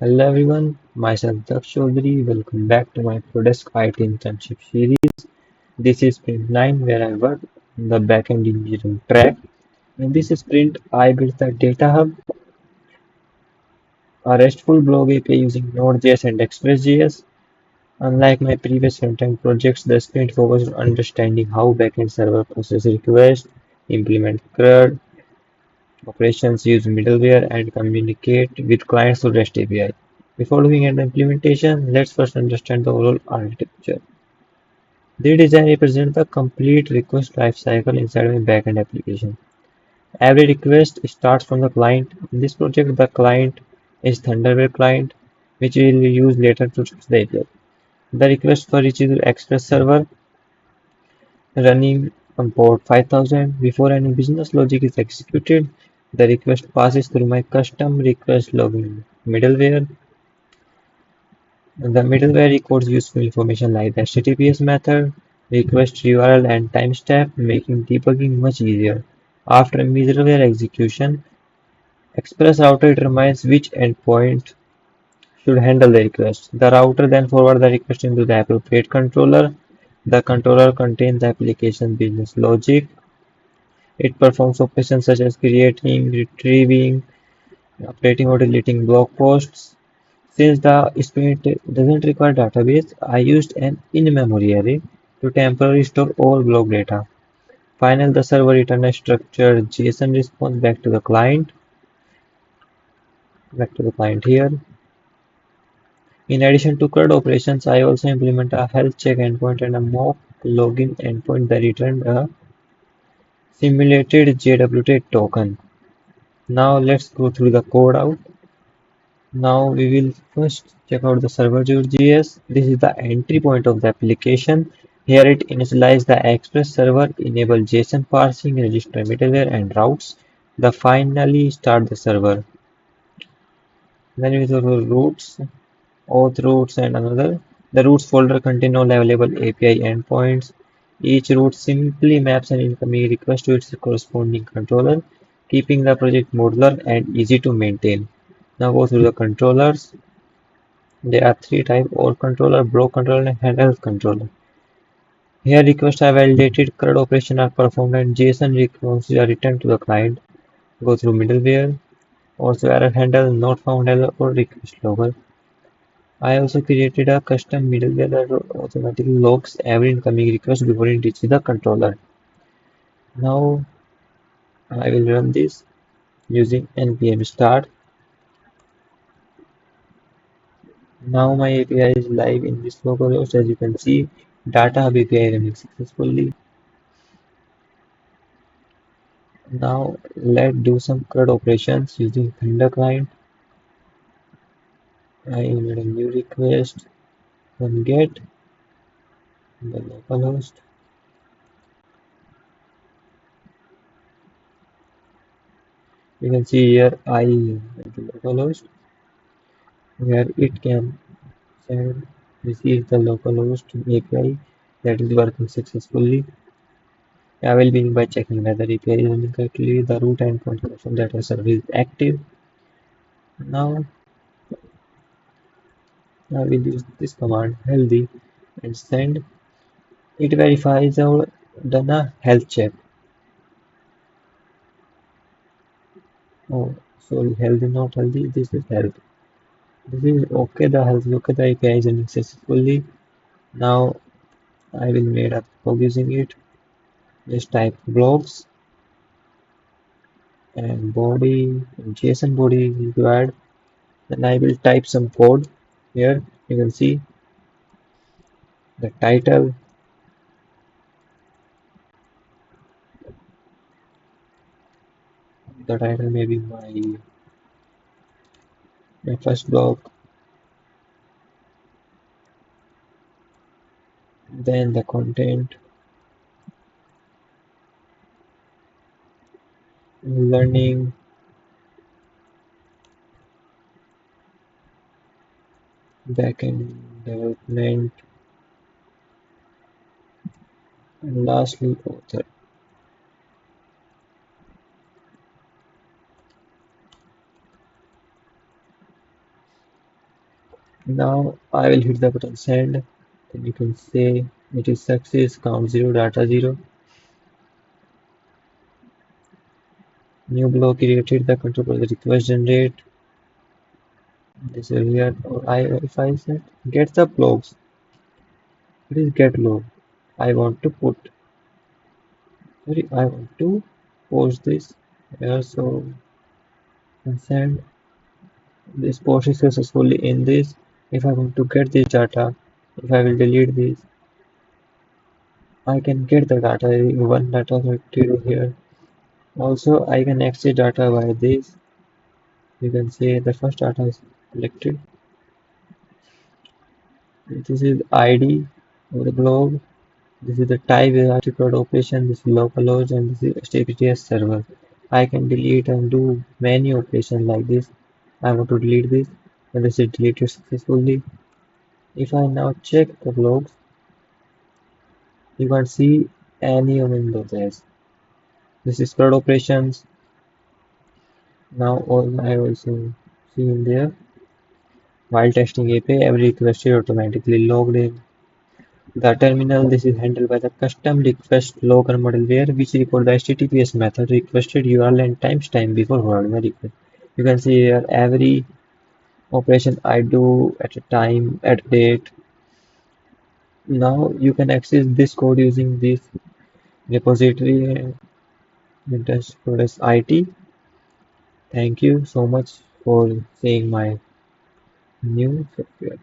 Hello everyone, myself Daksh Chaudhary. Welcome back to my Prodesk IT Internship series. This is sprint 9 where I work on the Backend engineering track. In this sprint, I built the Data Hub, a RESTful Blog API using Node.js and Express.js. Unlike my previous front-end projects, the sprint focused on understanding how backend server process requests, implement CRUD, operations use middleware, and communicate with clients through REST API. Before looking at the implementation, let's first understand the overall architecture. The design represents the complete request lifecycle inside a backend application. Every request starts from the client. In this project, the client is Thunderbird client, which we will use later to choose the API. The request for each is Express server running on port 5000. Before any business logic is executed, the request passes through my custom request logging middleware. The middleware records useful information like the HTTPS method, request URL, and timestamp, making debugging much easier. After middleware execution, Express router determines which endpoint should handle the request. The router then forwards the request into the appropriate controller. The controller contains the application business logic. It performs operations such as creating, retrieving, updating or deleting blog posts. Since the sprint doesn't require database, I used an in-memory array to temporarily store all blog data. Finally, the server returns a structured JSON response back to the client here. In addition to CRUD operations, I also implement a health check endpoint and a mock login endpoint that returned a simulated JWT token. Now let's go through the code out. Now we will first check out the server.js. This is the entry point of the application. Here it initializes the Express server, enable JSON parsing, register middleware and routes. The finally start the server. Then we go to routes, auth routes and another. The routes folder contain all available API endpoints. Each route simply maps an incoming request to its corresponding controller, keeping the project modular and easy to maintain. Now go through the controllers. There are three types: OR controller, block controller, and health controller. Here requests are validated, CRUD operations are performed, and JSON responses are returned to the client. Go through middleware, also error handle, not found error, or request logger. I also created a custom middleware that automatically logs every incoming request before it reaches the controller. Now I will run this using npm start. Now my API is live in this localhost. As you can see, Data Hub API running successfully. Now let's do some CRUD operations using Thunder client. I made a new request from get the localhost. You can see here I went to localhost where it can send receive the localhost API that is working successfully. I will begin by checking whether API is running correctly. The root endpoint confirm that the service is active. Now I will use this command healthy and send. It verifies our done a health check. Oh, sorry, healthy, not healthy. This is health. This is okay. The health is okay. The API is running successfully. Now I will make a blog using it. Just type blogs and body and JSON body is required. Then I will type some code. Here you can see the title. The title may be my first blog. Then the content, learning, backend development, and lastly author. Now I will hit the button send. Then you can say it is success, count 0, data 0. New block created, the control the request generate. This is here, or if I said get the blocks, it is get log. I want to put, sorry, I want to post this here, so send this post is successfully in this. If I want to get this data, if I will delete this, I can get the data, one data collected here. Also, I can access data by this. You can say the first data is collected. This is ID of the blog. This is the type is RTCloud operation. This is localhost and this is HTTPS server. I can delete and do many operations like this. I want to delete this and this is deleted successfully. If I now check the logs, you can't see any of Windows. This is CRUD operations. Now all I also see in there. While testing API, every request is automatically logged in. The terminal, this is handled by the custom request logger middleware, which record the HTTPS method requested URL and timestamp before forwarding the request. You can see here every operation I do at a time, at a date. Now you can access this code using this repository Prodesk IT. Thank you so much for seeing my new software.